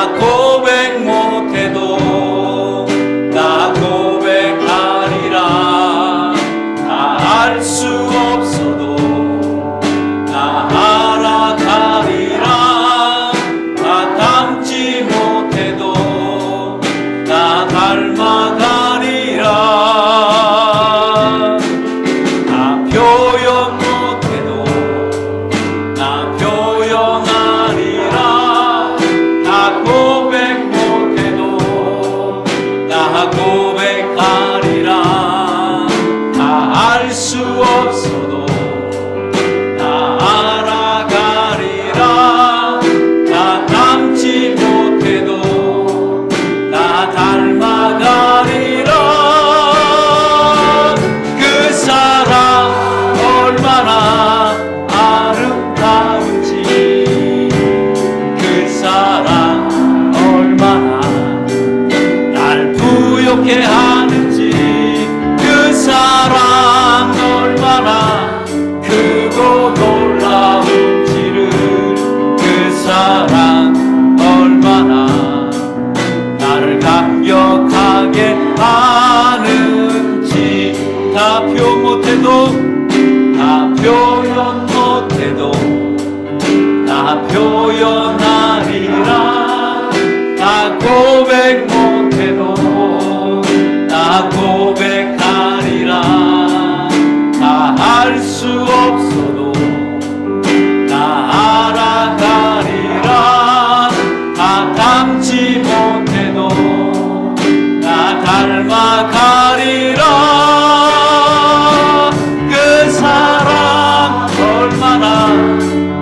나 고백 못해도 나 고백하리라. 나 알 수 없어도 나 알아가리라. 나 닮지 못해도 나 닮아가리라. 나 표현 못해도 나 표현하리라. 나 고백 못해도 나 고백하리라. 나 알 수 없어도 나 알아가리라. 나 닮지 못해도 나 닮아가리라. 그 사랑 얼마나 아름다운지, 그 사랑 얼마나 날 부욕해 하는지, 그 사랑 얼마나 크고 놀라운지를, 그 사랑 얼마나 나를 감격하게 하는지. 다 표현 못해도 다 표현 못해도 나 표현하리라. 나 고백 못해도 나 고백하리라. 나 알 수 없어도 나 알아가리라. 나 닮지 못해도 나 닮아가리라. 그 사랑 얼마나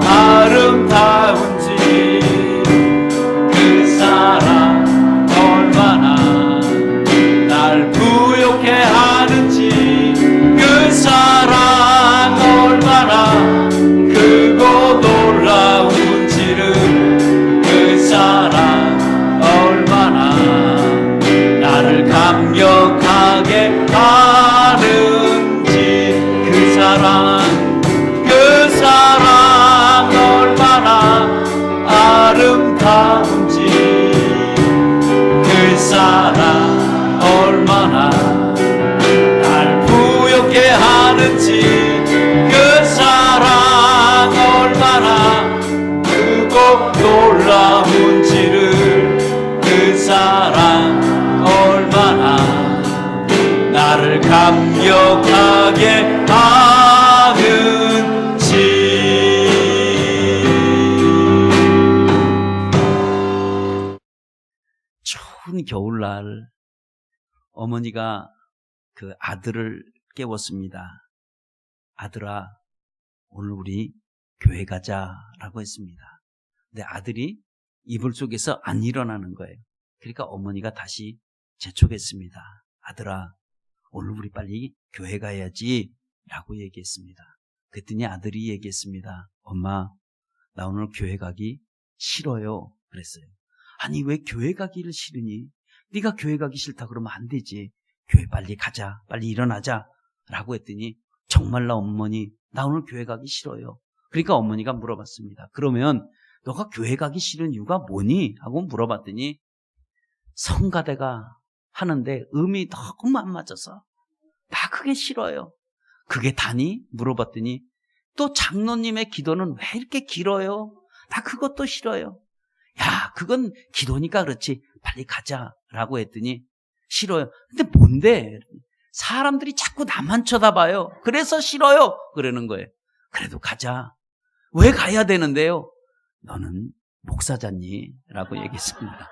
아름다운지, 그 사랑 얼마나 날 부욕해 하는지, 그 사랑 얼마나 크고 놀라운지를, 그 사랑 얼마나 나를 감격하게 하는지, 그 사랑 얼마나 아름다운지, 그 사랑 얼마나 날 부욕해 하는지, 그 사랑 얼마나 크고 놀라운지를, 그 사랑 얼마나 나를 감격하게 하는지. 추운 겨울날 어머니가 그 아들을 깨웠습니다. 아들아, 오늘 우리 교회 가자라고 했습니다. 근데 아들이 이불 속에서 안 일어나는 거예요. 그러니까 어머니가 다시 재촉했습니다. 아들아, 오늘 우리 빨리 교회 가야지 라고 얘기했습니다. 그랬더니 아들이 얘기했습니다. 엄마, 나 오늘 교회 가기 싫어요. 그랬어요. 아니, 왜 교회 가기를 싫으니? 네가 교회 가기 싫다 그러면 안 되지. 교회 빨리 가자, 빨리 일어나자 라고 했더니, 정말로 어머니, 나 오늘 교회 가기 싫어요. 그러니까 어머니가 물어봤습니다. 그러면 너가 교회 가기 싫은 이유가 뭐니? 하고 물어봤더니, 성가대가 하는데 음이 너무 안 맞아서 나 그게 싫어요. 그게 다니? 물어봤더니, 또 장로님의 기도는 왜 이렇게 길어요? 나 그것도 싫어요. 야, 그건 기도니까 그렇지, 빨리 가자라고 했더니 싫어요. 근데 뭔데? 사람들이 자꾸 나만 쳐다봐요. 그래서 싫어요. 그러는 거예요. 그래도 가자. 왜 가야 되는데요? 너는 목사잖니? 라고 얘기했습니다.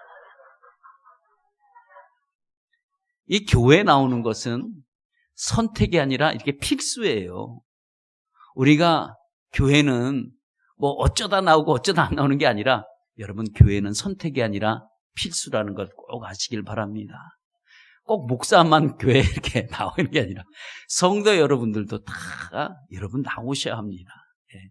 이 교회에 나오는 것은 선택이 아니라 이렇게 필수예요. 우리가 교회는 뭐 어쩌다 나오고 어쩌다 안 나오는 게 아니라, 여러분, 교회는 선택이 아니라 필수라는 걸 꼭 아시길 바랍니다. 꼭 목사만 교회에 이렇게 나오는 게 아니라 성도 여러분들도 다 여러분 나오셔야 합니다. 예.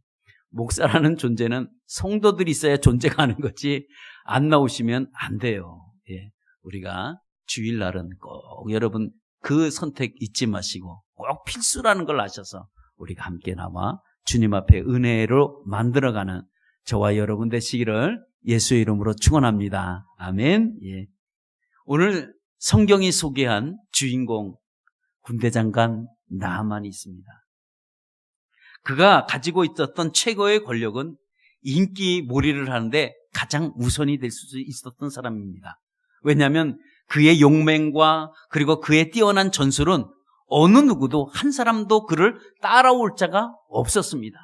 목사라는 존재는 성도들이 있어야 존재가 하는 거지, 안 나오시면 안 돼요. 예. 우리가 주일날은 꼭 여러분 그 선택 잊지 마시고 꼭 필수라는 걸 아셔서 우리가 함께 나와 주님 앞에 은혜로 만들어가는 저와 여러분 되시기를 예수의 이름으로 축원합니다. 아멘. 예. 오늘 성경이 소개한 주인공 군대 장관 나아만이 있습니다. 그가 가지고 있었던 최고의 권력은 인기 몰이를 하는데 가장 우선이 될 수 있었던 사람입니다. 왜냐하면 그의 용맹과 그리고 그의 뛰어난 전술은 어느 누구도 한 사람도 그를 따라올 자가 없었습니다.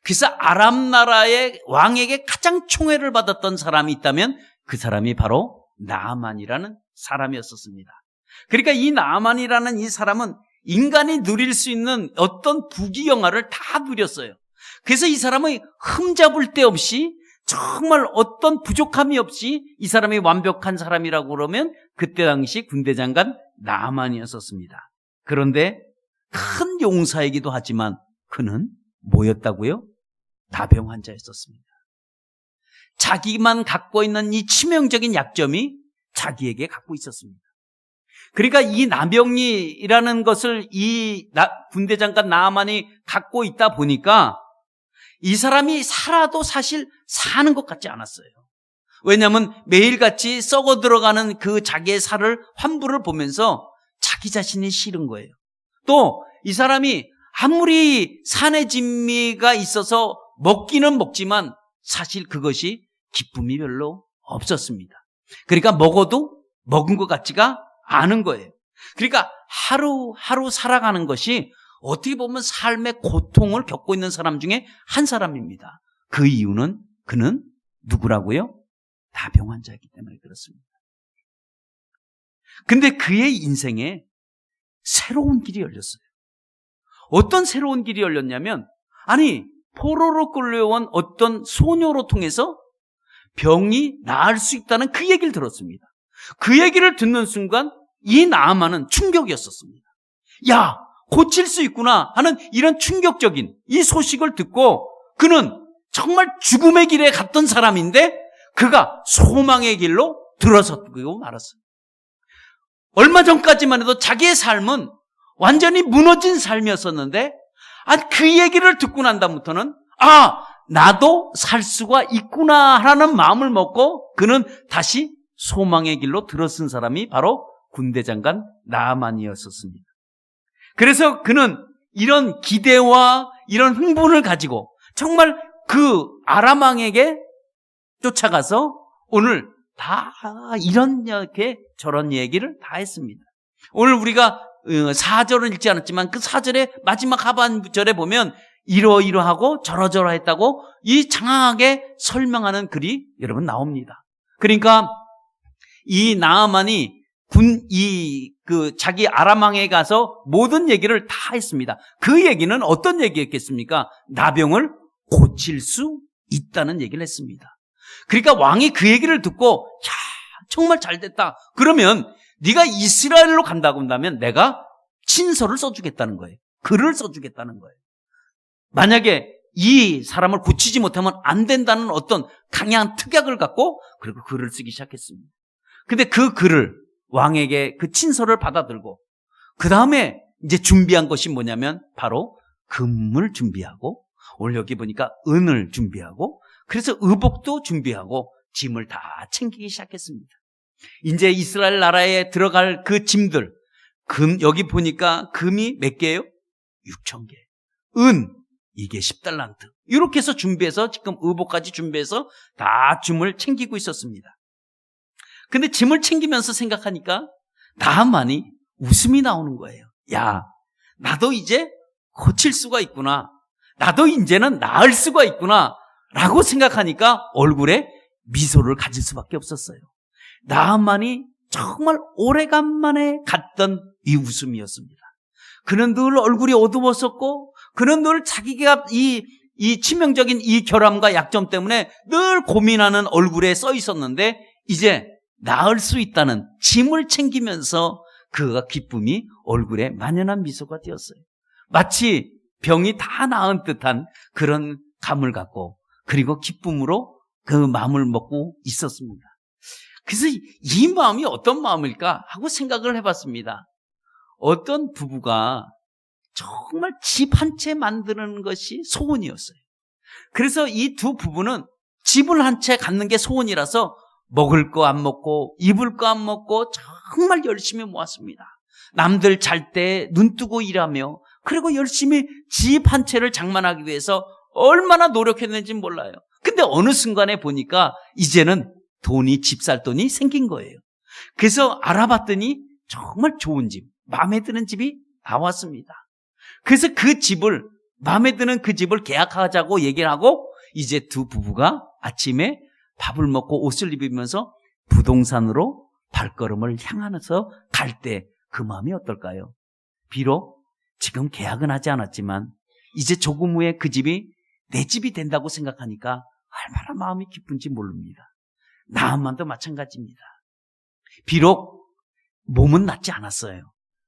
그래서 아람 나라의 왕에게 가장 총애를 받았던 사람이 있다면 그 사람이 바로 나아만이라는 사람이었었습니다. 그러니까 이 나아만이라는 이 사람은 인간이 누릴 수 있는 어떤 부귀영화를 다 누렸어요. 그래서 이 사람의 흠잡을 데 없이 정말 어떤 부족함이 없이 이 사람이 완벽한 사람이라고 그러면 그때 당시 군대 장관 나아만이었었습니다. 그런데 큰 용사이기도 하지만 그는 뭐였다고요? 나병 환자였었습니다. 자기만 갖고 있는 이 치명적인 약점이 자기에게 갖고 있었습니다. 그러니까 이 나병이라는 것을 이 군대 장관 나아만이 갖고 있다 보니까 이 사람이 살아도 사실 사는 것 같지 않았어요. 왜냐하면 매일같이 썩어 들어가는 그 자기의 살을 환부를 보면서 자기 자신이 싫은 거예요. 또 이 사람이 아무리 산의 진미가 있어서 먹기는 먹지만 사실 그것이 기쁨이 별로 없었습니다. 그러니까 먹어도 먹은 것 같지가 않은 거예요. 그러니까 하루하루 살아가는 것이 어떻게 보면 삶의 고통을 겪고 있는 사람 중에 한 사람입니다. 그 이유는 그는 누구라고요? 나병 환자이기 때문에 그렇습니다. 근데 그의 인생에 새로운 길이 열렸어요. 어떤 새로운 길이 열렸냐면 포로로 끌려온 어떤 소녀로 통해서 병이 나을 수 있다는 그 얘기를 들었습니다. 그 얘기를 듣는 순간 이 나아만은 충격이었었습니다. 야, 고칠 수 있구나 하는 이런 충격적인 이 소식을 듣고 그는 정말 죽음의 길에 갔던 사람인데 그가 소망의 길로 들어섰고 말았어요. 얼마 전까지만 해도 자기의 삶은 완전히 무너진 삶이었었는데 그 얘기를 듣고 난 다음부터는 나도 살 수가 있구나 하는 마음을 먹고 그는 다시 소망의 길로 들어선 사람이 바로 군대 장관 나아만이었었습니다. 그래서 그는 이런 기대와 이런 흥분을 가지고 정말 그 아람 왕에게 쫓아가서 오늘 다 이렇게 저런 얘기를 다 했습니다. 오늘 우리가 4절을 읽지 않았지만 그 4절의 마지막 하반절에 보면 이러이러하고 저러저러했다고 이 장황하게 설명하는 글이 여러분 나옵니다. 그러니까 이 나아만이 자기 아람 왕에 가서 모든 얘기를 다 했습니다. 그 얘기는 어떤 얘기였겠습니까? 나병을 고칠 수 있다는 얘기를 했습니다. 그러니까 왕이 그 얘기를 듣고 정말 잘 됐다. 그러면 네가 이스라엘로 간다고 한다면 내가 친서를 써주겠다는 거예요. 글을 써주겠다는 거예요. 만약에 이 사람을 고치지 못하면 안 된다는 어떤 강한 특약을 갖고 그리고 글을 쓰기 시작했습니다. 근데 그 글을 왕에게 그 친서를 받아들고 그 다음에 이제 준비한 것이 뭐냐면 바로 금을 준비하고 오늘 여기 보니까 은을 준비하고 그래서 의복도 준비하고 짐을 다 챙기기 시작했습니다. 이제 이스라엘 나라에 들어갈 그 짐들 여기 보니까 금이 몇 개예요? 6,000개. 은 이게 10달란트. 이렇게 해서 준비해서 지금 의복까지 준비해서 다 짐을 챙기고 있었습니다. 근데 짐을 챙기면서 생각하니까 나만이 웃음이 나오는 거예요. 야, 나도 이제 고칠 수가 있구나. 나도 이제는 나을 수가 있구나. 라고 생각하니까 얼굴에 미소를 가질 수밖에 없었어요. 나만이 정말 오래간만에 갔던 이 웃음이었습니다. 그는 늘 얼굴이 어두웠었고 그는 늘 자기가 이 치명적인 이 결함과 약점 때문에 늘 고민하는 얼굴에 써 있었는데 이제 나을 수 있다는 짐을 챙기면서 그가 기쁨이 얼굴에 만연한 미소가 띄었어요. 마치 병이 다 나은 듯한 그런 감을 갖고 그리고 기쁨으로 그 마음을 먹고 있었습니다. 그래서 이 마음이 어떤 마음일까 하고 생각을 해봤습니다. 어떤 부부가 정말 집 한 채 만드는 것이 소원이었어요. 그래서 이 두 부부는 집을 한 채 갖는 게 소원이라서 먹을 거 안 먹고 입을 거 안 먹고 정말 열심히 모았습니다. 남들 잘 때 눈 뜨고 일하며 그리고 열심히 집 한 채를 장만하기 위해서 얼마나 노력했는지 몰라요. 근데 어느 순간에 보니까 이제는 집 살 돈이 생긴 거예요. 그래서 알아봤더니 정말 좋은 집, 마음에 드는 집이 나왔습니다. 그래서 마음에 드는 그 집을 계약하자고 얘기를 하고 이제 두 부부가 아침에 밥을 먹고 옷을 입으면서 부동산으로 발걸음을 향하면서 갈 때 그 마음이 어떨까요? 비록 지금 계약은 하지 않았지만 이제 조금 후에 그 집이 내 집이 된다고 생각하니까 얼마나 마음이 기쁜지 모릅니다. 나만도 마찬가지입니다. 비록 몸은 낫지 않았어요.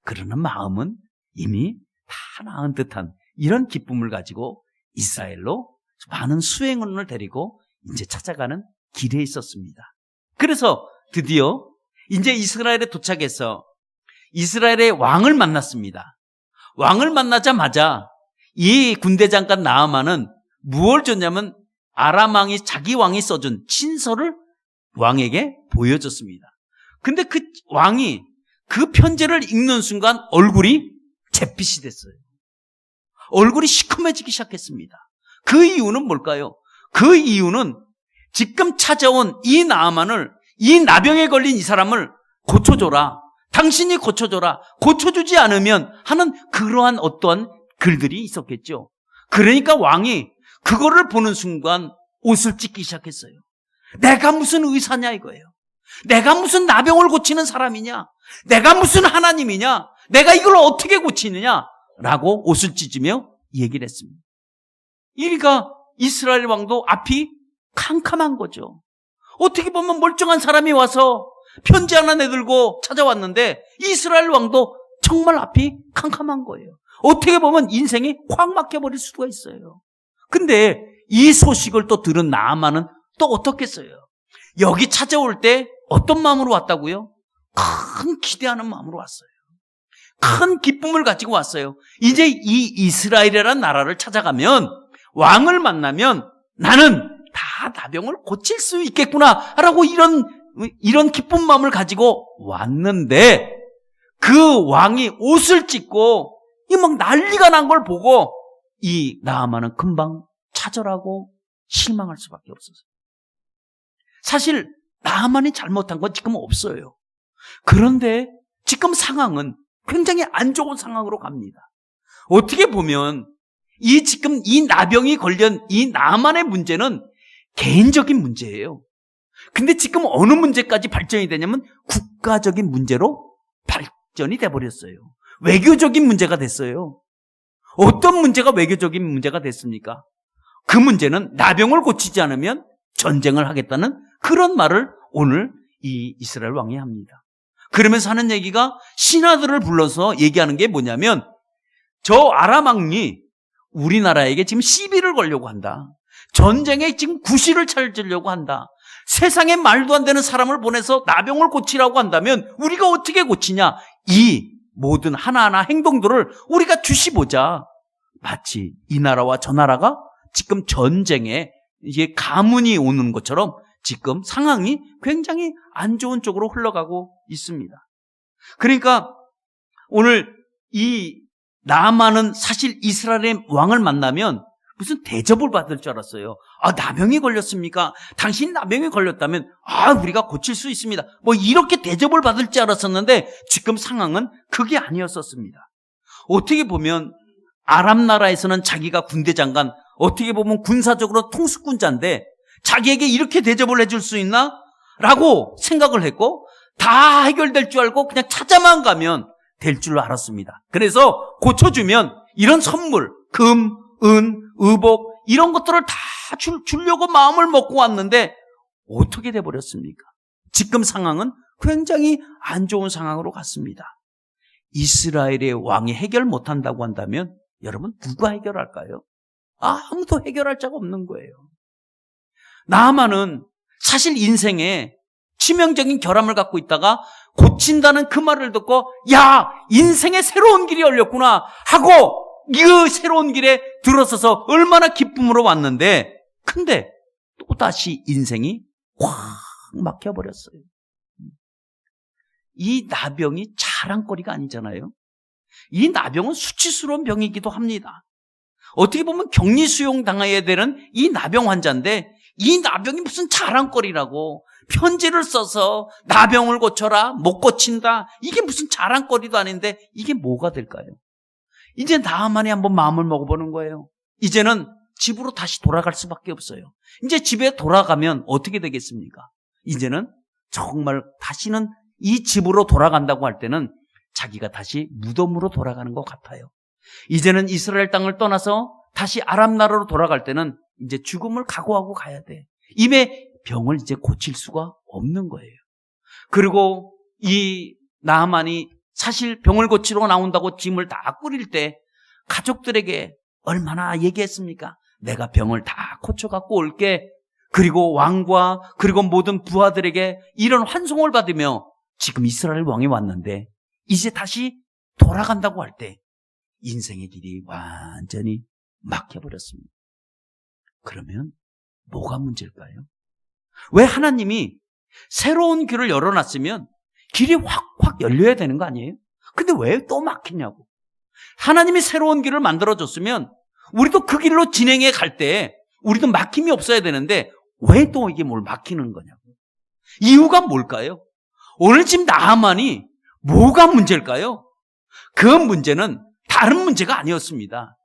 그러나 마음은 이미 다 나은 듯한 이런 기쁨을 가지고 이스라엘로 많은 수행원을 데리고 이제 찾아가는 길에 있었습니다. 그래서 드디어 이제 이스라엘에 도착해서 이스라엘의 왕을 만났습니다. 왕을 만나자마자 이 군대 장관 나아만은 무엇을 줬냐면 아람 왕이 자기 왕이 써준 친서를 왕에게 보여줬습니다. 근데 그 왕이 그 편지를 읽는 순간 얼굴이 잿빛이 됐어요. 얼굴이 시커매지기 시작했습니다. 그 이유는 뭘까요? 그 이유는 지금 찾아온 이 나아만을, 이 나병에 걸린 이 사람을 고쳐줘라. 당신이 고쳐줘라. 고쳐주지 않으면 하는 그러한 어떠한 글들이 있었겠죠. 그러니까 왕이 그거를 보는 순간 옷을 찢기 시작했어요. 내가 무슨 의사냐 이거예요. 내가 무슨 나병을 고치는 사람이냐? 내가 무슨 하나님이냐? 내가 이걸 어떻게 고치느냐? 라고 옷을 찢으며 얘기를 했습니다. 그러니까 이스라엘 왕도 앞이 캄캄한 거죠. 어떻게 보면 멀쩡한 사람이 와서 편지 하나 내들고 찾아왔는데 이스라엘 왕도 정말 앞이 캄캄한 거예요. 어떻게 보면 인생이 확 막혀버릴 수가 있어요. 근데 이 소식을 또 들은 나아만은 또 어떻겠어요? 여기 찾아올 때 어떤 마음으로 왔다고요? 큰 기대하는 마음으로 왔어요. 큰 기쁨을 가지고 왔어요. 이제 이 이스라엘이라는 나라를 찾아가면 왕을 만나면 나는 다 나병을 고칠 수 있겠구나 라고 이런 기쁜 마음을 가지고 왔는데 그 왕이 옷을 찢고 막 난리가 난 걸 보고 이 나아만은 금방 좌절하고 실망할 수밖에 없었어요. 사실 나아만이 잘못한 건 지금 없어요. 그런데 지금 상황은 굉장히 안 좋은 상황으로 갑니다. 어떻게 보면 지금 이 나병이 걸린 이 나아만의 문제는 개인적인 문제예요. 근데 지금 어느 문제까지 발전이 되냐면 국가적인 문제로 발전이 돼버렸어요. 외교적인 문제가 됐어요. 어떤 문제가 외교적인 문제가 됐습니까? 그 문제는 나병을 고치지 않으면 전쟁을 하겠다는 그런 말을 오늘 이 이스라엘 왕이 합니다. 그러면서 하는 얘기가 신하들을 불러서 얘기하는 게 뭐냐면 저 아람 왕이 우리나라에게 지금 시비를 걸려고 한다. 전쟁에 지금 구실을 찾으려고 한다. 세상에 말도 안 되는 사람을 보내서 나병을 고치라고 한다면 우리가 어떻게 고치냐? 이 모든 하나하나 행동들을 우리가 주시보자. 마치 이 나라와 저 나라가 지금 전쟁에 이게 가문이 오는 것처럼 지금 상황이 굉장히 안 좋은 쪽으로 흘러가고 있습니다. 그러니까 오늘 이 나아만은 사실 이스라엘의 왕을 만나면 무슨 대접을 받을 줄 알았어요. 나병이 걸렸습니까? 당신이 나병이 걸렸다면 우리가 고칠 수 있습니다. 이렇게 대접을 받을 줄 알았었는데 지금 상황은 그게 아니었었습니다. 어떻게 보면 아람 나라에서는 자기가 군대 장관, 어떻게 보면 군사적으로 통수권자인데 자기에게 이렇게 대접을 해줄 수 있나? 라고 생각을 했고 다 해결될 줄 알고 그냥 찾아만 가면 될 줄 알았습니다. 그래서 고쳐주면 이런 선물, 금, 은, 의복 이런 것들을 다 주려고 마음을 먹고 왔는데 어떻게 돼버렸습니까? 지금 상황은 굉장히 안 좋은 상황으로 갔습니다. 이스라엘의 왕이 해결 못한다고 한다면 여러분 누가 해결할까요? 아무도 해결할 자가 없는 거예요. 나아만은 사실 인생에 치명적인 결함을 갖고 있다가 고친다는 그 말을 듣고 야, 인생의 새로운 길이 열렸구나 하고 이 새로운 길에 들어서서 얼마나 기쁨으로 왔는데 근데 또다시 인생이 확 막혀버렸어요. 이 나병이 자랑거리가 아니잖아요. 이 나병은 수치스러운 병이기도 합니다. 어떻게 보면 격리 수용 당해야 되는 이 나병 환자인데 이 나병이 무슨 자랑거리라고 편지를 써서 나병을 고쳐라, 못 고친다. 이게 무슨 자랑거리도 아닌데 이게 뭐가 될까요? 이제 나만이 한번 마음을 먹어보는 거예요. 이제는 집으로 다시 돌아갈 수밖에 없어요. 이제 집에 돌아가면 어떻게 되겠습니까? 이제는 정말 다시는 이 집으로 돌아간다고 할 때는 자기가 다시 무덤으로 돌아가는 것 같아요. 이제는 이스라엘 땅을 떠나서 다시 아람 나라로 돌아갈 때는 이제 죽음을 각오하고 가야 돼. 이미 병을 이제 고칠 수가 없는 거예요. 그리고 이 나하만이 사실 병을 고치러 나온다고 짐을 다 꾸릴 때 가족들에게 얼마나 얘기했습니까? 내가 병을 다 고쳐갖고 올게. 그리고 왕과 그리고 모든 부하들에게 이런 환송을 받으며 지금 이스라엘 왕이 왔는데 이제 다시 돌아간다고 할 때 인생의 길이 완전히 막혀버렸습니다. 그러면 뭐가 문제일까요? 왜 하나님이 새로운 길을 열어놨으면 길이 확확 열려야 되는 거 아니에요? 근데 왜 또 막히냐고. 하나님이 새로운 길을 만들어줬으면 우리도 그 길로 진행해 갈 때 우리도 막힘이 없어야 되는데 왜 또 이게 뭘 막히는 거냐고. 이유가 뭘까요? 오늘 지금 나하만이 뭐가 문제일까요? 그 문제는 다른 문제가 아니었습니다.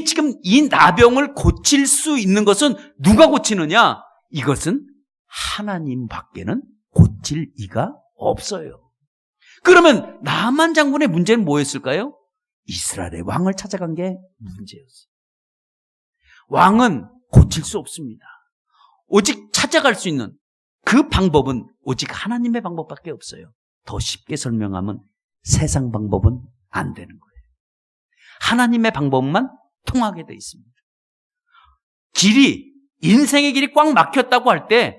지금 이 나병을 고칠 수 있는 것은 누가 고치느냐? 이것은 하나님 밖에는 고칠 이가 없어요. 그러면 나만 장군의 문제는 뭐였을까요? 이스라엘의 왕을 찾아간 게 문제였어요. 왕은 고칠 수 없습니다. 오직 찾아갈 수 있는 그 방법은 오직 하나님의 방법밖에 없어요. 더 쉽게 설명하면 세상 방법은 안 되는 거예요. 하나님의 방법만 통하게 돼 있습니다. 인생의 길이 꽉 막혔다고 할 때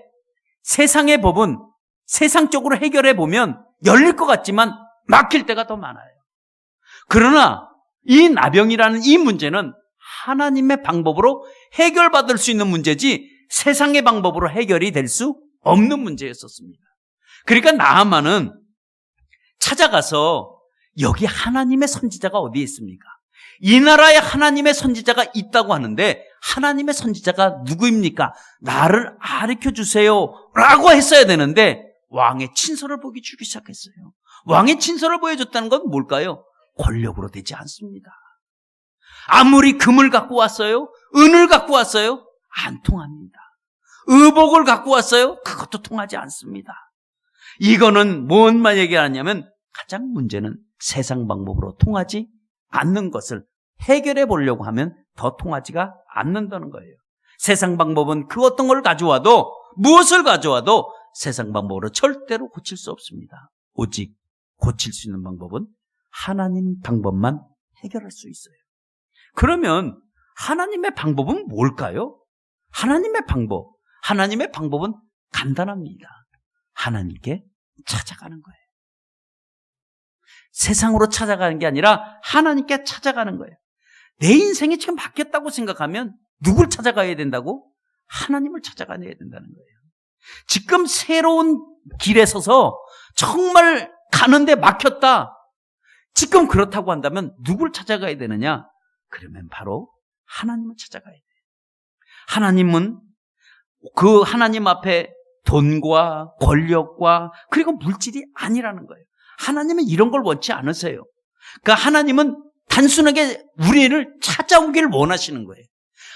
세상의 법은 세상적으로 해결해 보면 열릴 것 같지만 막힐 때가 더 많아요. 그러나 이 나병이라는 이 문제는 하나님의 방법으로 해결받을 수 있는 문제지 세상의 방법으로 해결이 될 수 없는 문제였었습니다. 그러니까 나하만은 찾아가서 여기 하나님의 선지자가 어디에 있습니까? 이 나라에 하나님의 선지자가 있다고 하는데 하나님의 선지자가 누구입니까? 나를 가르쳐 주세요 라고 했어야 되는데 왕의 친서를 보기 주기 시작했어요. 왕의 친서를 보여줬다는 건 뭘까요? 권력으로 되지 않습니다. 아무리 금을 갖고 왔어요, 은을 갖고 왔어요, 안 통합니다. 의복을 갖고 왔어요, 그것도 통하지 않습니다. 이거는 뭔만 얘기하냐면 가장 문제는 세상 방법으로 통하지 않는 것을 해결해 보려고 하면 더 통하지가 않는다는 거예요. 세상 방법은 그 어떤 걸 가져와도 무엇을 가져와도 세상 방법으로 절대로 고칠 수 없습니다. 오직 고칠 수 있는 방법은 하나님 방법만 해결할 수 있어요. 그러면 하나님의 방법은 뭘까요? 하나님의 방법은 간단합니다. 하나님께 찾아가는 거예요. 세상으로 찾아가는 게 아니라 하나님께 찾아가는 거예요. 내 인생이 지금 바뀌었다고 생각하면 누굴 찾아가야 된다고? 하나님을 찾아가야 된다는 거예요. 지금 새로운 길에 서서 정말 가는데 막혔다. 지금 그렇다고 한다면 누굴 찾아가야 되느냐? 그러면 바로 하나님을 찾아가야 돼요. 하나님은 그 하나님 앞에 돈과 권력과 그리고 물질이 아니라는 거예요. 하나님은 이런 걸 원치 않으세요. 그러니까 하나님은 단순하게 우리를 찾아오기를 원하시는 거예요.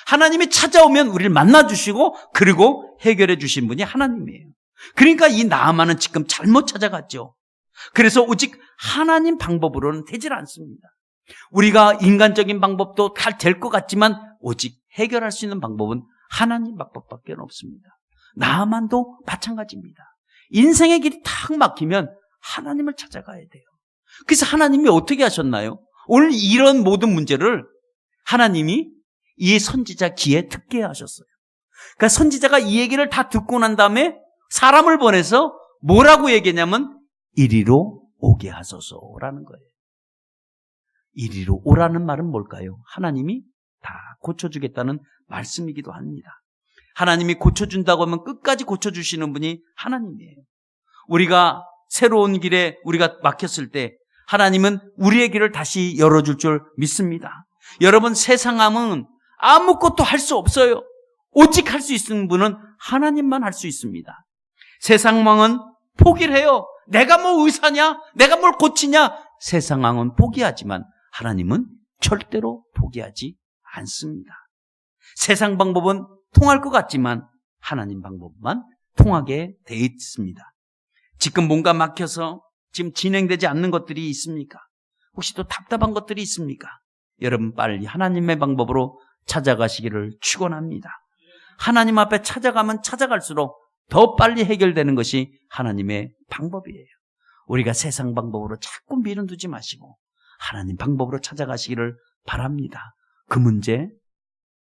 하나님이 찾아오면 우리를 만나주시고 그리고 해결해 주신 분이 하나님이에요. 그러니까 이 나하만은 지금 잘못 찾아갔죠. 그래서 오직 하나님 방법으로는 되질 않습니다. 우리가 인간적인 방법도 잘 될 것 같지만 오직 해결할 수 있는 방법은 하나님 방법밖에 없습니다. 나하만도 마찬가지입니다. 인생의 길이 탁 막히면 하나님을 찾아가야 돼요. 그래서 하나님이 어떻게 하셨나요? 오늘 이런 모든 문제를 하나님이 이 선지자 귀에 듣게 하셨어요. 그러니까 선지자가 이 얘기를 다 듣고 난 다음에 사람을 보내서 뭐라고 얘기했냐면 이리로 오게 하소서라는 거예요. 이리로 오라는 말은 뭘까요? 하나님이 다 고쳐주겠다는 말씀이기도 합니다. 하나님이 고쳐준다고 하면 끝까지 고쳐주시는 분이 하나님이에요. 우리가 새로운 길에 우리가 막혔을 때 하나님은 우리의 길을 다시 열어줄 줄 믿습니다. 여러분, 세상함은 아무것도 할 수 없어요. 오직 할 수 있는 분은 하나님만 할 수 있습니다. 세상망은 포기를 해요. 내가 뭐 의사냐? 내가 뭘 고치냐? 세상왕은 포기하지만 하나님은 절대로 포기하지 않습니다. 세상 방법은 통할 것 같지만 하나님 방법만 통하게 돼 있습니다. 지금 뭔가 막혀서 지금 진행되지 않는 것들이 있습니까? 혹시 또 답답한 것들이 있습니까? 여러분, 빨리 하나님의 방법으로 찾아가시기를 축원합니다. 하나님 앞에 찾아가면 찾아갈수록 더 빨리 해결되는 것이 하나님의 방법이에요. 우리가 세상 방법으로 자꾸 미련두지 마시고 하나님 방법으로 찾아가시기를 바랍니다. 그 문제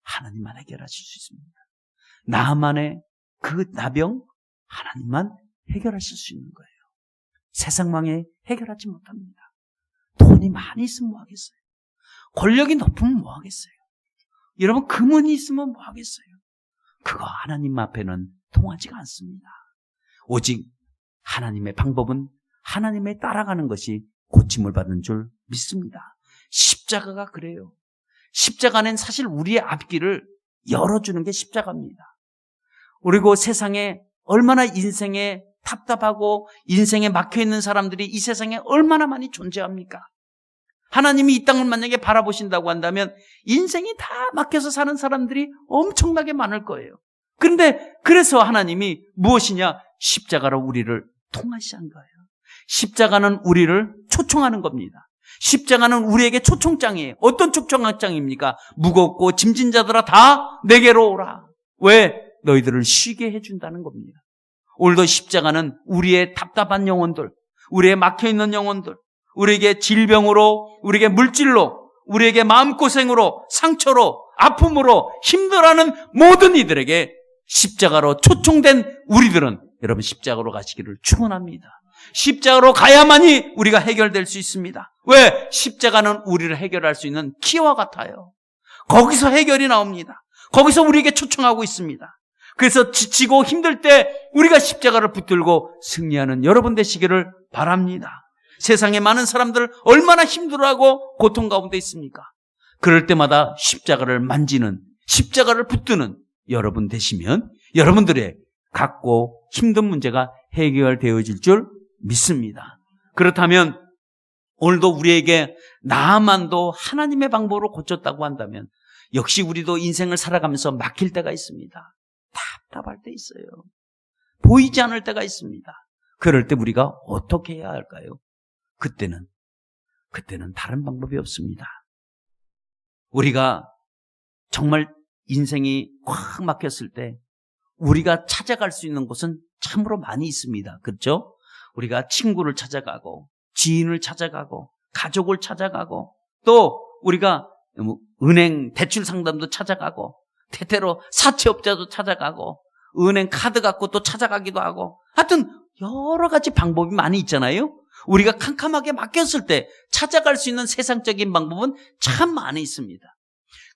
하나님만 해결하실 수 있습니다. 나만의 그 나병 하나님만 해결하실 수 있는 거예요. 세상망에 해결하지 못합니다. 돈이 많이 있으면 뭐 하겠어요? 권력이 높으면 뭐 하겠어요? 여러분, 금은이 있으면 뭐 하겠어요? 그거 하나님 앞에는 통하지가 않습니다. 오직 하나님의 방법은 하나님의 따라가는 것이 고침을 받는 줄 믿습니다. 십자가가 그래요. 십자가는 사실 우리의 앞길을 열어주는 게 십자가입니다. 그리고 세상에 얼마나 인생에 답답하고 인생에 막혀있는 사람들이 이 세상에 얼마나 많이 존재합니까? 하나님이 이 땅을 만약에 바라보신다고 한다면 인생이 다 막혀서 사는 사람들이 엄청나게 많을 거예요. 그런데 그래서 하나님이 무엇이냐? 십자가로 우리를 통하시한 거예요. 십자가는 우리를 초청하는 겁니다. 십자가는 우리에게 초청장이에요. 어떤 초청장입니까? 무겁고 짐진 자들아 다 내게로 오라. 왜? 너희들을 쉬게 해준다는 겁니다. 오늘도 십자가는 우리의 답답한 영혼들, 우리의 막혀있는 영혼들, 우리에게 질병으로, 우리에게 물질로, 우리에게 마음고생으로, 상처로, 아픔으로 힘들어하는 모든 이들에게 십자가로 초청된 우리들은 여러분 십자가로 가시기를 축원합니다. 십자가로 가야만이 우리가 해결될 수 있습니다. 왜? 십자가는 우리를 해결할 수 있는 키와 같아요. 거기서 해결이 나옵니다. 거기서 우리에게 초청하고 있습니다. 그래서 지치고 힘들 때 우리가 십자가를 붙들고 승리하는 여러분 되시기를 바랍니다. 세상에 많은 사람들 얼마나 힘들어하고 고통 가운데 있습니까? 그럴 때마다 십자가를 만지는, 십자가를 붙드는 여러분 되시면 여러분들의 갖고 힘든 문제가 해결되어질 줄 믿습니다. 그렇다면 오늘도 우리에게 나만도 하나님의 방법으로 고쳤다고 한다면 역시 우리도 인생을 살아가면서 막힐 때가 있습니다. 답답할 때 있어요. 보이지 않을 때가 있습니다. 그럴 때 우리가 어떻게 해야 할까요? 그때는 다른 방법이 없습니다. 우리가 정말 인생이 확 막혔을 때 우리가 찾아갈 수 있는 곳은 참으로 많이 있습니다. 그렇죠? 우리가 친구를 찾아가고 지인을 찾아가고 가족을 찾아가고 또 우리가 은행 대출 상담도 찾아가고 때때로 사채업자도 찾아가고 은행 카드 갖고 또 찾아가기도 하고 하여튼 여러 가지 방법이 많이 있잖아요. 우리가 캄캄하게 막혔을 때 찾아갈 수 있는 세상적인 방법은 참 많이 있습니다.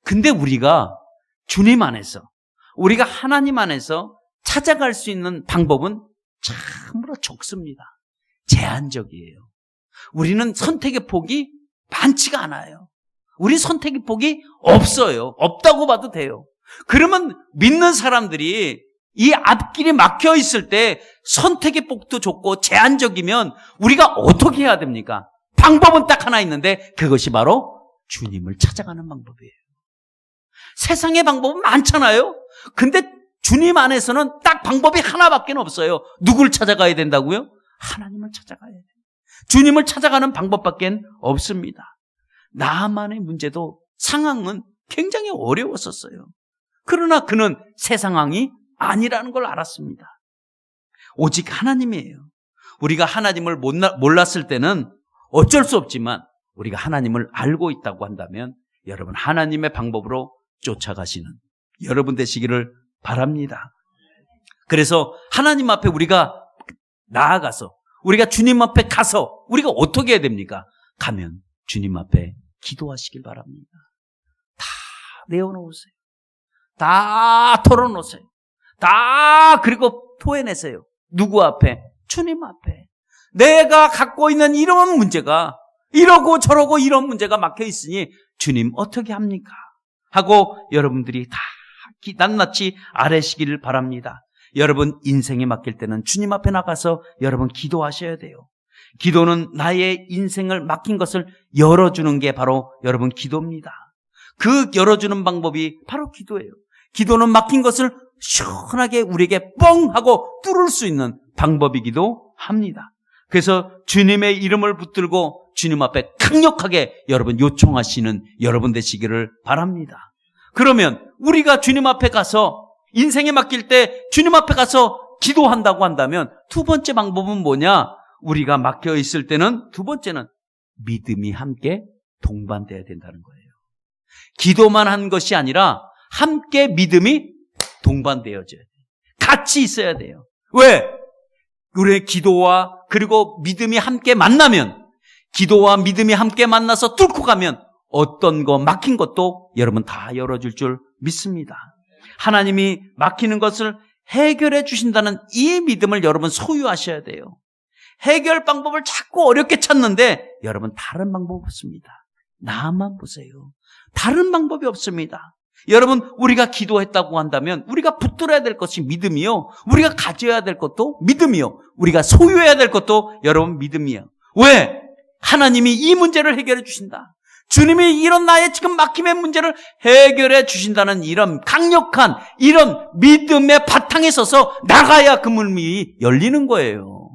근데 우리가 주님 안에서 우리가 하나님 안에서 찾아갈 수 있는 방법은 참으로 적습니다. 제한적이에요. 우리는 선택의 폭이 많지가 않아요. 우리 선택의 폭이 없어요. 없다고 봐도 돼요. 그러면 믿는 사람들이 이 앞길이 막혀 있을 때 선택의 폭도 좁고 제한적이면 우리가 어떻게 해야 됩니까? 방법은 딱 하나 있는데 그것이 바로 주님을 찾아가는 방법이에요. 세상의 방법은 많잖아요. 근데 주님 안에서는 딱 방법이 하나밖에 없어요. 누굴 찾아가야 된다고요? 하나님을 찾아가야 돼요. 주님을 찾아가는 방법밖에 없습니다. 나만의 문제도 상황은 굉장히 어려웠었어요. 그러나 그는 새 상황이 아니라는 걸 알았습니다. 오직 하나님이에요. 우리가 하나님을 몰랐을 때는 어쩔 수 없지만 우리가 하나님을 알고 있다고 한다면 여러분 하나님의 방법으로 쫓아가시는 여러분 되시기를 바랍니다. 그래서 하나님 앞에 우리가 나아가서 우리가 주님 앞에 가서 우리가 어떻게 해야 됩니까? 가면 주님 앞에 기도하시길 바랍니다. 다 내어놓으세요. 다 털어놓으세요. 다 그리고 토해내세요. 누구 앞에? 주님 앞에. 내가 갖고 있는 이런 문제가 이러고 저러고 이런 문제가 막혀 있으니 주님 어떻게 합니까? 하고 여러분들이 다 낱낱이 아뢰시기를 바랍니다. 여러분 인생에 맡길 때는 주님 앞에 나가서 여러분 기도하셔야 돼요. 기도는 나의 인생을 맡긴 것을 열어주는 게 바로 여러분 기도입니다. 그 열어주는 방법이 바로 기도예요. 기도는 막힌 것을 시원하게 우리에게 뻥 하고 뚫을 수 있는 방법이기도 합니다. 그래서 주님의 이름을 붙들고 주님 앞에 강력하게 여러분 요청하시는 여러분 되시기를 바랍니다. 그러면 우리가 주님 앞에 가서 인생에 맡길 때 주님 앞에 가서 기도한다고 한다면 두 번째 방법은 뭐냐? 우리가 막혀 있을 때는 두 번째는 믿음이 함께 동반돼야 된다는 거예요. 기도만 한 것이 아니라 함께 믿음이 동반되어져야 돼요. 같이 있어야 돼요. 왜? 우리의 기도와 그리고 믿음이 함께 만나면, 기도와 믿음이 함께 만나서 뚫고 가면 어떤 거 막힌 것도 여러분 다 열어줄 줄 믿습니다. 하나님이 막히는 것을 해결해 주신다는 이 믿음을 여러분 소유하셔야 돼요. 해결 방법을 자꾸 어렵게 찾는데 여러분 다른 방법 없습니다. 나만 보세요. 다른 방법이 없습니다. 여러분 우리가 기도했다고 한다면 우리가 붙들어야 될 것이 믿음이요, 우리가 가져야 될 것도 믿음이요, 우리가 소유해야 될 것도 여러분 믿음이요. 왜? 하나님이 이 문제를 해결해 주신다, 주님이 이런 나의 지금 막힘의 문제를 해결해 주신다는 이런 강력한 이런 믿음의 바탕에 서서 나가야 그 문이 열리는 거예요.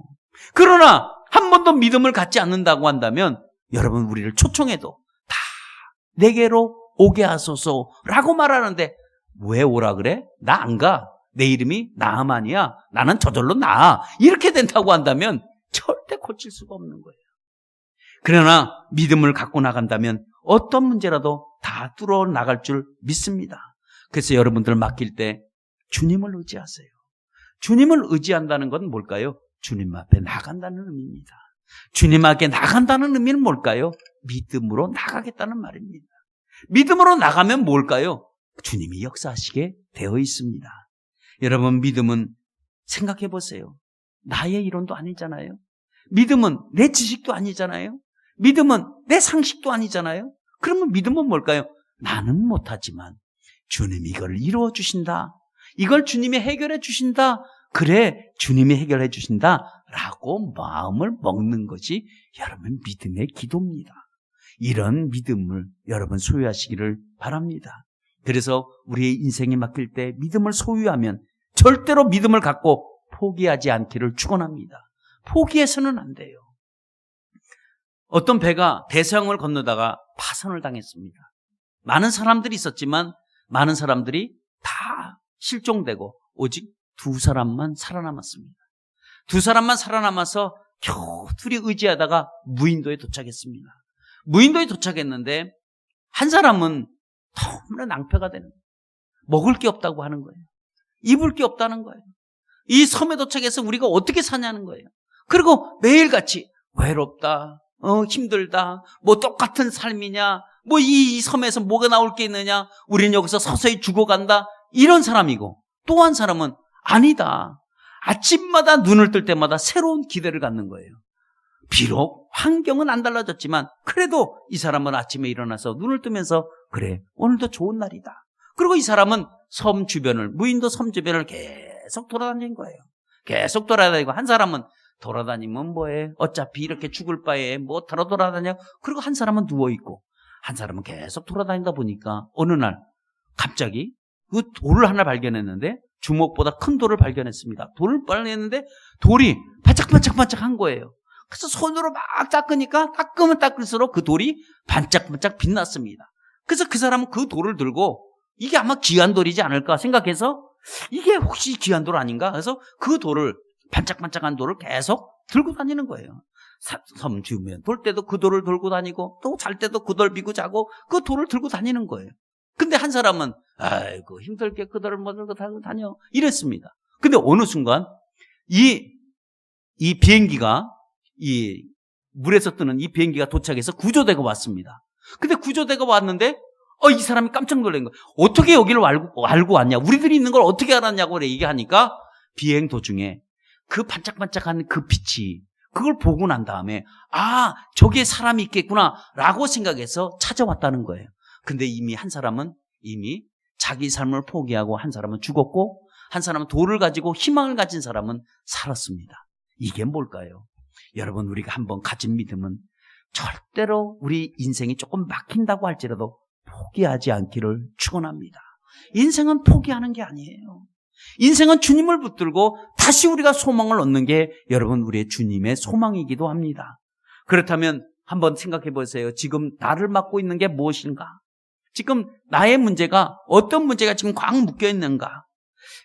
그러나 한 번도 믿음을 갖지 않는다고 한다면 여러분 우리를 초청해도 다 내게로 오게 하소서라고 말하는데 왜 오라 그래? 나 안 가. 내 이름이 나아만이야. 나는 저절로 나아. 이렇게 된다고 한다면 절대 고칠 수가 없는 거예요. 그러나 믿음을 갖고 나간다면 어떤 문제라도 다 뚫어 나갈 줄 믿습니다. 그래서 여러분들 맡길 때 주님을 의지하세요. 주님을 의지한다는 건 뭘까요? 주님 앞에 나간다는 의미입니다. 주님 앞에 나간다는 의미는 뭘까요? 믿음으로 나가겠다는 말입니다. 믿음으로 나가면 뭘까요? 주님이 역사하시게 되어 있습니다. 여러분 믿음은 생각해 보세요. 나의 이론도 아니잖아요. 믿음은 내 지식도 아니잖아요. 믿음은 내 상식도 아니잖아요. 그러면 믿음은 뭘까요? 나는 못하지만 주님이 이걸 이루어 주신다. 이걸 주님이 해결해 주신다. 그래, 주님이 해결해 주신다 라고 마음을 먹는 것이 여러분 믿음의 기도입니다. 이런 믿음을 여러분 소유하시기를 바랍니다. 그래서 우리의 인생에 맡길 때 믿음을 소유하면 절대로 믿음을 갖고 포기하지 않기를 축원합니다. 포기해서는 안 돼요. 어떤 배가 대서양을 건너다가 파선을 당했습니다. 많은 사람들이 있었지만 많은 사람들이 다 실종되고 오직 두 사람만 살아남았습니다. 두 사람만 살아남아서 겨우 둘이 의지하다가 무인도에 도착했습니다. 무인도에 도착했는데 한 사람은 너무나 낭패가 되는 거예요. 먹을 게 없다고 하는 거예요. 입을 게 없다는 거예요. 이 섬에 도착해서 우리가 어떻게 사냐는 거예요. 그리고 매일같이 외롭다, 힘들다, 뭐 똑같은 삶이냐, 뭐 이 섬에서 뭐가 나올 게 있느냐, 우리는 여기서 서서히 죽어간다, 이런 사람이고, 또 한 사람은 아니다, 아침마다 눈을 뜰 때마다 새로운 기대를 갖는 거예요. 비록 환경은 안 달라졌지만 그래도 이 사람은 아침에 일어나서 눈을 뜨면서 그래, 오늘도 좋은 날이다. 그리고 이 사람은 섬 주변을, 무인도 섬 주변을 계속 돌아다닌 거예요. 계속 돌아다니고, 한 사람은 돌아다니면 뭐해, 어차피 이렇게 죽을 바에 뭐 타러 돌아다녀. 그리고 한 사람은 누워있고, 한 사람은 계속 돌아다니다 보니까 어느 날 갑자기 그 돌을 하나 발견했는데, 주먹보다 큰 돌을 발견했습니다. 돌을 발견했는데 돌이 반짝반짝반짝한 거예요. 그래서 손으로 막 닦으니까 닦으면 닦을수록 그 돌이 반짝반짝 빛났습니다. 그래서 그 사람은 그 돌을 들고 이게 아마 귀한 돌이지 않을까 생각해서 이게 혹시 귀한 돌 아닌가? 그래서 그 돌을, 반짝반짝한 돌을 계속 들고 다니는 거예요. 섬 주변 돌 때도 그 돌을 들고 다니고, 또 잘 때도 그 돌 비고 자고 그 돌을 들고 다니는 거예요. 근데 한 사람은 아이고 힘들게 그 돌을 못 들고 다녀 이랬습니다. 근데 어느 순간 이 비행기가, 이 물에서 뜨는 이 비행기가 도착해서 구조대가 왔습니다. 근데 구조대가 왔는데 이 사람이 깜짝 놀란 거예요. 어떻게 여기를 알고 왔냐? 우리들이 있는 걸 어떻게 알았냐고 얘기하니까 비행 도중에 그 반짝반짝한 그 빛이 그걸 보고 난 다음에 저기에 사람이 있겠구나 라고 생각해서 찾아왔다는 거예요. 근데 이미 한 사람은 이미 자기 삶을 포기하고 한 사람은 죽었고 한 사람은 돌을 가지고 희망을 가진 사람은 살았습니다. 이게 뭘까요? 여러분, 우리가 한번 가진 믿음은 절대로 우리 인생이 조금 막힌다고 할지라도 포기하지 않기를 축원합니다. 인생은 포기하는 게 아니에요. 인생은 주님을 붙들고 다시 우리가 소망을 얻는 게 여러분 우리의 주님의 소망이기도 합니다. 그렇다면 한번 생각해 보세요. 지금 나를 맡고 있는 게 무엇인가? 지금 나의 문제가 어떤 문제가 지금 꽉 묶여 있는가?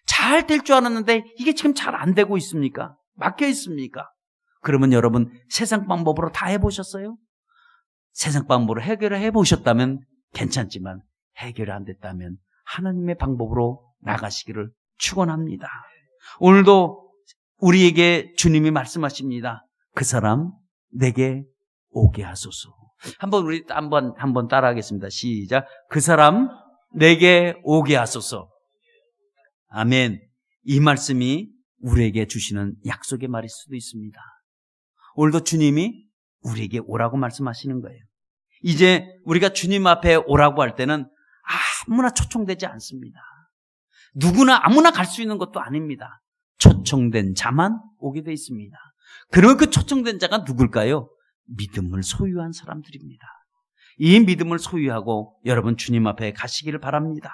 잘 될 줄 알았는데 이게 지금 잘 안 되고 있습니까? 막혀 있습니까? 그러면 여러분 세상 방법으로 다 해보셨어요? 세상 방법으로 해결을 해보셨다면 괜찮지만 해결이 안 됐다면 하나님의 방법으로 나가시기를 축원합니다. 오늘도 우리에게 주님이 말씀하십니다. 그 사람 내게 오게 하소서. 우리 한번 따라하겠습니다. 시작. 그 사람 내게 오게 하소서. 아멘. 이 말씀이 우리에게 주시는 약속의 말일 수도 있습니다. 오늘도 주님이 우리에게 오라고 말씀하시는 거예요. 이제 우리가 주님 앞에 오라고 할 때는 아무나 초청되지 않습니다. 누구나 아무나 갈 수 있는 것도 아닙니다. 초청된 자만 오게 돼 있습니다. 그리고 그 초청된 자가 누굴까요? 믿음을 소유한 사람들입니다. 이 믿음을 소유하고 여러분 주님 앞에 가시기를 바랍니다.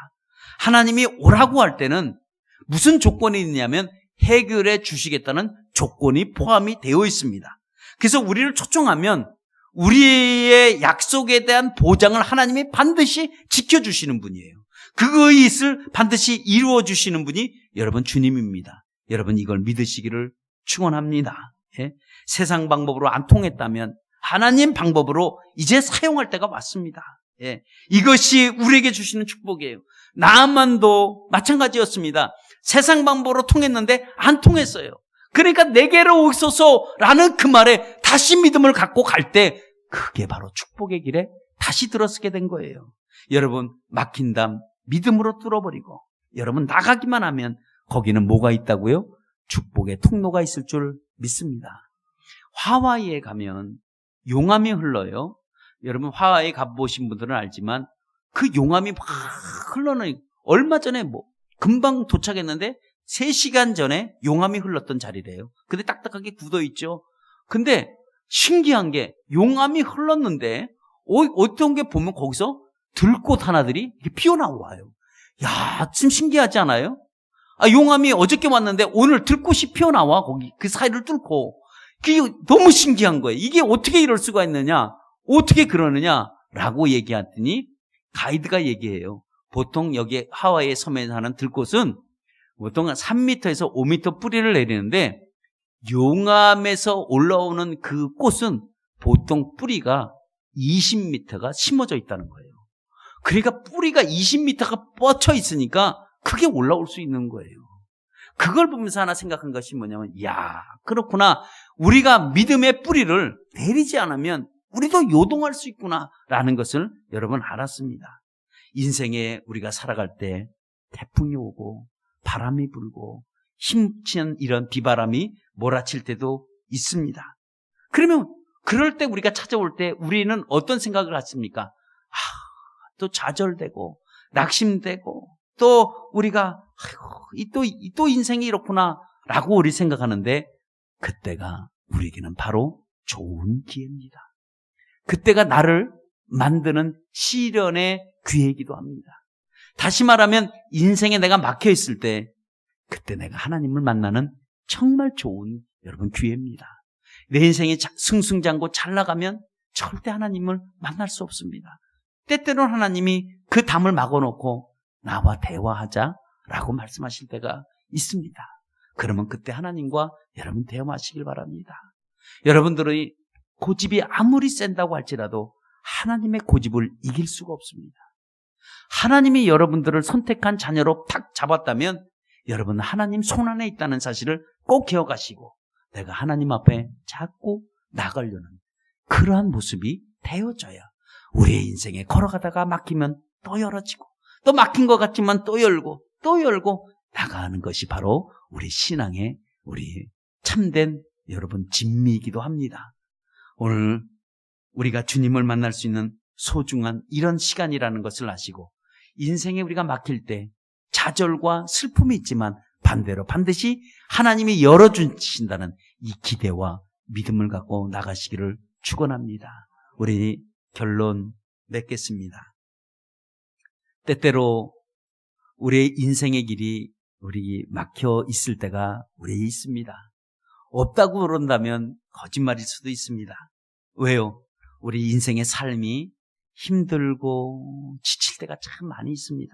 하나님이 오라고 할 때는 무슨 조건이 있냐면 해결해 주시겠다는 조건이 포함이 되어 있습니다. 그래서 우리를 초청하면 우리의 약속에 대한 보장을 하나님이 반드시 지켜주시는 분이에요. 그의 뜻을 반드시 이루어 주시는 분이 여러분 주님입니다. 여러분 이걸 믿으시기를 축원합니다. 예? 세상 방법으로 안 통했다면 하나님 방법으로 이제 사용할 때가 왔습니다. 예. 이것이 우리에게 주시는 축복이에요. 나만도 마찬가지였습니다. 세상 방법으로 통했는데 안 통했어요. 그러니까 내게로 오소서라는 그 말에 다시 믿음을 갖고 갈 때 그게 바로 축복의 길에 다시 들어서게 된 거예요. 여러분 막힌 담 믿음으로 뚫어버리고 여러분 나가기만 하면 거기는 뭐가 있다고요? 축복의 통로가 있을 줄 믿습니다. 하와이에 가면 용암이 흘러요. 여러분 하와이에 가보신 분들은 알지만 그 용암이 막 흘러는 얼마 전에 금방 도착했는데 3시간 전에 용암이 흘렀던 자리래요. 근데 딱딱하게 굳어있죠. 근데 신기한 게 용암이 흘렀는데 어떤 게 보면 거기서 들꽃 하나들이 피어나와요. 야, 좀 신기하지 않아요? 용암이 어저께 왔는데 오늘 들꽃이 피어나와 거기 그 사이를 뚫고. 그게 너무 신기한 거예요. 이게 어떻게 이럴 수가 있느냐? 어떻게 그러느냐라고 얘기했더니 가이드가 얘기해요. 보통 여기 하와이의 섬에 사는 들꽃은 보통 3m에서 5m 뿌리를 내리는데 용암에서 올라오는 그 꽃은 보통 뿌리가 20m가 심어져 있다는 거예요. 그러니까 뿌리가 20m가 뻗쳐 있으니까 크게 올라올 수 있는 거예요. 그걸 보면서 하나 생각한 것이 뭐냐면 그렇구나. 우리가 믿음의 뿌리를 내리지 않으면 우리도 요동할 수 있구나라는 것을 여러분 알았습니다. 인생에 우리가 살아갈 때 태풍이 오고 바람이 불고 힘찬 이런 비바람이 몰아칠 때도 있습니다. 그러면 그럴 때 우리가 찾아올 때 우리는 어떤 생각을 하십니까? 또 좌절되고 낙심되고 또 우리가 또 인생이 이렇구나 라고 우리 생각하는데 그때가 우리에게는 바로 좋은 기회입니다. 그때가 나를 만드는 시련의 기회이기도 합니다. 다시 말하면 인생에 내가 막혀 있을 때 그때 내가 하나님을 만나는 정말 좋은 여러분 기회입니다. 내 인생이 승승장구 잘 나가면 절대 하나님을 만날 수 없습니다. 때때로는 하나님이 그 담을 막아놓고 나와 대화하자라고 말씀하실 때가 있습니다. 그러면 그때 하나님과 여러분 대화하시길 바랍니다. 여러분들의 고집이 아무리 센다고 할지라도 하나님의 고집을 이길 수가 없습니다. 하나님이 여러분들을 선택한 자녀로 탁 잡았다면 여러분은 하나님 손안에 있다는 사실을 꼭 기억하시고 내가 하나님 앞에 자꾸 나가려는 그러한 모습이 되어져야 우리의 인생에 걸어가다가 막히면 또 열어지고, 또 막힌 것 같지만 또 열고 나가는 것이 바로 우리 신앙의 우리 참된 여러분 진미이기도 합니다. 오늘 우리가 주님을 만날 수 있는 소중한 이런 시간이라는 것을 아시고, 인생에 우리가 막힐 때 좌절과 슬픔이 있지만 반대로 반드시 하나님이 열어주신다는 이 기대와 믿음을 갖고 나가시기를 축원합니다. 우리 결론 맺겠습니다. 때때로 우리의 인생의 길이 우리 막혀 있을 때가 우리에 있습니다. 없다고 그런다면 거짓말일 수도 있습니다. 왜요? 우리 인생의 삶이 힘들고 지칠 때가 참 많이 있습니다.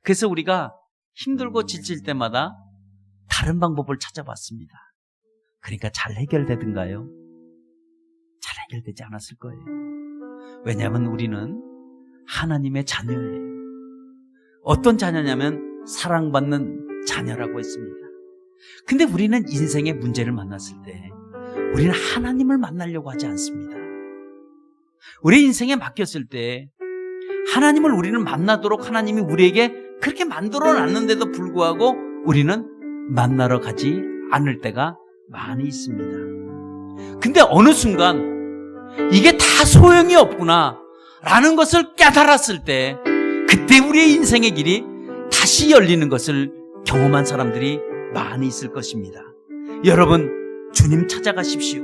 그래서 우리가 힘들고 지칠 때마다 다른 방법을 찾아봤습니다. 그러니까 잘 해결되던가요? 잘 해결되지 않았을 거예요. 왜냐하면 우리는 하나님의 자녀예요. 어떤 자녀냐면 사랑받는 자녀라고 했습니다. 근데 우리는 인생의 문제를 만났을 때 우리는 하나님을 만나려고 하지 않습니다. 우리 인생에 맡겼을 때 하나님을 우리는 만나도록 하나님이 우리에게 그렇게 만들어 놨는데도 불구하고 우리는 만나러 가지 않을 때가 많이 있습니다. 근데 어느 순간 이게 다 소용이 없구나 라는 것을 깨달았을 때, 그때 우리의 인생의 길이 다시 열리는 것을 경험한 사람들이 많이 있을 것입니다. 여러분, 주님 찾아가십시오.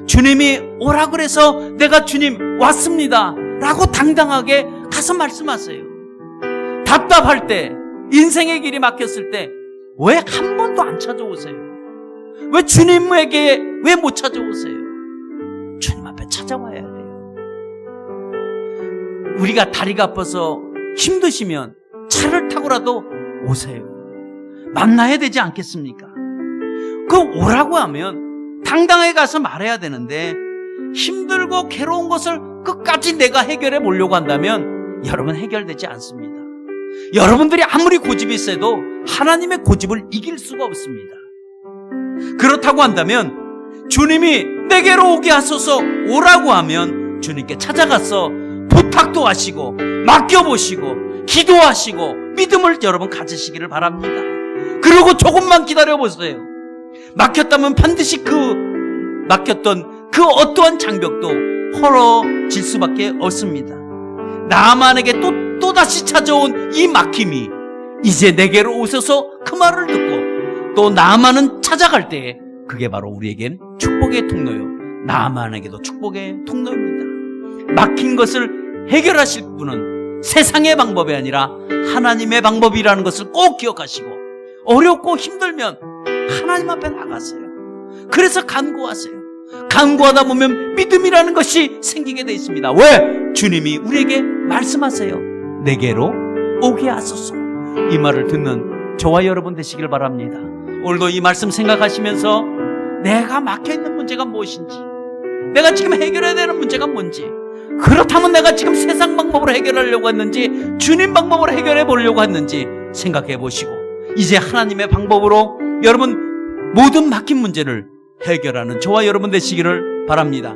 주님이 오라 그래서 내가 주님 왔습니다 라고 당당하게 가서 말씀하세요. 답답할 때, 인생의 길이 막혔을 때 왜 한 번도 안 찾아오세요? 왜 주님에게 왜 못 찾아오세요? 주님 앞에 찾아와야 돼요. 우리가 다리가 아파서 힘드시면 차를 타고라도 오세요. 만나야 되지 않겠습니까? 그 오라고 하면 당당하게 가서 말해야 되는데, 힘들고 괴로운 것을 끝까지 내가 해결해 보려고 한다면 여러분 해결되지 않습니다. 여러분들이 아무리 고집이 세도 하나님의 고집을 이길 수가 없습니다. 그렇다고 한다면 주님이 내게로 오게 하소서 오라고 하면 주님께 찾아가서 부탁도 하시고 맡겨보시고 기도하시고 믿음을 여러분 가지시기를 바랍니다. 그리고 조금만 기다려보세요. 막혔다면 반드시 막혔던 그 어떠한 장벽도 헐어질 수밖에 없습니다. 나만에게 또다시 찾아온 이 막힘이 이제 내게로 오셔서 그 말을 듣고 또 나만은 찾아갈 때에 그게 바로 우리에겐 축복의 통로요, 나만에게도 축복의 통로입니다. 막힌 것을 해결하실 분은 세상의 방법이 아니라 하나님의 방법이라는 것을 꼭 기억하시고, 어렵고 힘들면 하나님 앞에 나가세요. 그래서 간구하세요. 간구하다 보면 믿음이라는 것이 생기게 되어 있습니다. 왜? 주님이 우리에게 말씀하세요. 내게로 오게 하소서. 이 말을 듣는 저와 여러분 되시길 바랍니다. 오늘도 이 말씀 생각하시면서 내가 막혀있는 문제가 무엇인지, 내가 지금 해결해야 되는 문제가 뭔지, 그렇다면 내가 지금 세상 방법으로 해결하려고 했는지 주님 방법으로 해결해 보려고 했는지 생각해 보시고, 이제 하나님의 방법으로 여러분 모든 막힌 문제를 해결하는 저와 여러분 되시기를 바랍니다.